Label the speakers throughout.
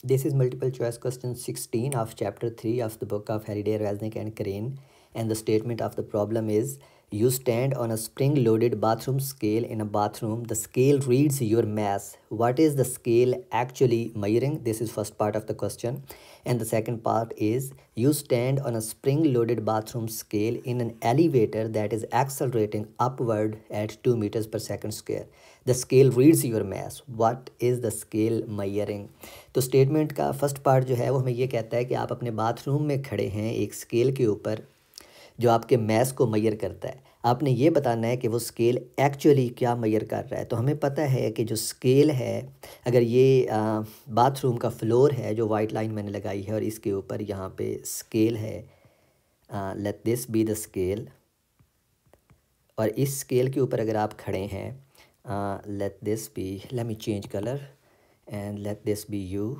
Speaker 1: This is multiple choice question 16 of chapter 3 of the book of Halliday, Resnick and Crane. And the statement of the problem is, you stand on a spring loaded bathroom scale in a bathroom. The scale reads your mass. What is the scale actually measuring? This is first part of the question. And the second part is, you stand on a spring loaded bathroom scale in an elevator that is accelerating upward at 2 meters per second square. The scale reads your mass. What is the scale measuring? तो statement का first part जो है वो हमें ये कहता है कि आप अपने बाथरूम में खड़े हैं एक स्केल के ऊपर जो आपके मैस को मेजर करता है। आपने ये बताना है कि वो स्केल एक्चुअली क्या मेजर कर रहा है। तो हमें पता है कि जो स्केल है, अगर ये बाथरूम का फ्लोर है जो वाइट लाइन मैंने लगाई है और इसके ऊपर यहाँ पे स्केल है, let this be the scale, और इस स्केल के ऊपर अगर आप खड़े हैं, let this be, let me change colour and let this be you.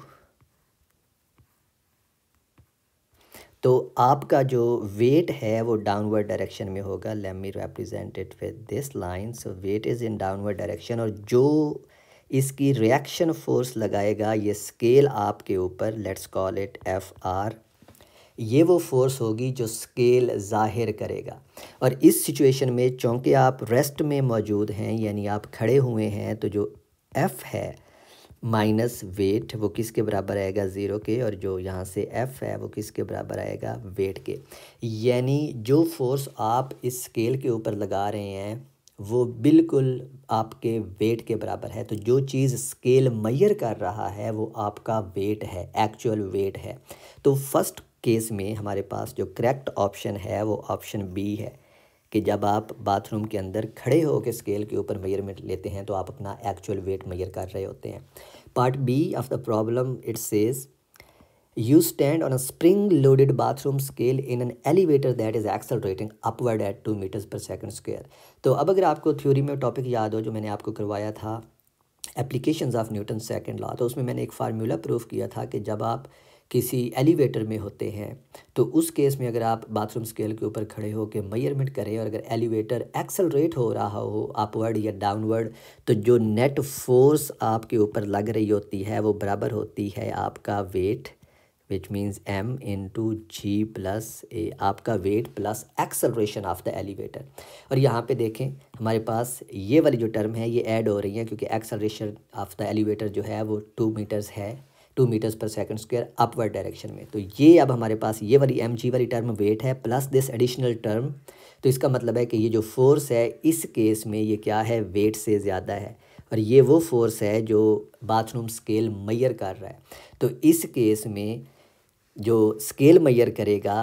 Speaker 1: तो आपका जो वेट है वो डाउनवर्ड डायरेक्शन में होगा। Let me represent it with this line. So weight is in downward direction, और जो इसकी रिएक्शन फोर्स लगाएगा ये स्केल आपके ऊपर, let's call it F R, ये वो फोर्स होगी जो स्केल ज़ाहिर करेगा। और इस सिचुएशन में चूँकि आप रेस्ट में मौजूद हैं, यानी आप खड़े हुए हैं, तो जो एफ़ है माइनस वेट वो किसके बराबर आएगा? ज़ीरो के। और जो यहाँ से एफ़ है वो किसके बराबर आएगा? वेट के। यानी जो फोर्स आप इस स्केल के ऊपर लगा रहे हैं वो बिल्कुल आपके वेट के बराबर है। तो जो चीज़ स्केल मेजर कर रहा है वो आपका वेट है, एक्चुअल वेट है। तो फर्स्ट केस में हमारे पास जो करेक्ट ऑप्शन है वो ऑप्शन बी है कि जब आप बाथरूम के अंदर खड़े हो के स्केल के ऊपर मेजरमेंट लेते हैं तो आप अपना एक्चुअल वेट मेजर कर रहे होते हैं। Part B of the problem, it says you stand on a spring loaded bathroom scale in an elevator that is accelerating upward at 2 meters per second square। तो अब अगर आपको थ्योरी में topic याद हो जो मैंने आपको करवाया था applications of Newton second law, तो उसमें मैंने एक फार्मूला प्रूफ किया था कि जब आप किसी एलिवेटर में होते हैं तो उस केस में अगर आप बाथरूम स्केल के ऊपर खड़े हो के मेजरमेंट करें और अगर एलिवेटर एक्सेलरेट हो रहा हो अपवर्ड या डाउनवर्ड, तो जो नेट फोर्स आपके ऊपर लग रही होती है वो बराबर होती है आपका weight, which means m into g plus a, आपका weight plus acceleration of the elevator. और यहाँ पे देखें हमारे पास ये वाली जो टर्म है ये ऐड हो रही है क्योंकि एक्सेलरेशन ऑफ द एलिवेटर जो है वो 2 मीटर्स है, 2 मीटर्स पर सेकंड स्क्वायर अपवर्ड डायरेक्शन में। तो ये अब हमारे पास ये वाली एम जी वाली टर्म वेट है प्लस दिस एडिशनल टर्म। तो इसका मतलब है कि ये जो फोर्स है इस केस में ये क्या है? वेट से ज़्यादा है, और ये वो फोर्स है जो बाथरूम स्केल मेजर कर रहा है। तो इस केस में जो स्केल मेजर करेगा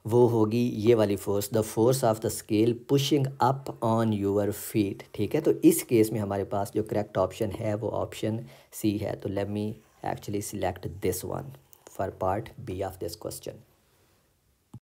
Speaker 1: वो होगी ये वाली force, the force of the scale pushing up on your feet. ठीक है, तो इस केस में हमारे पास जो करेक्ट ऑप्शन है वो ऑप्शन सी है। तो let me actually select this one for part B of this question.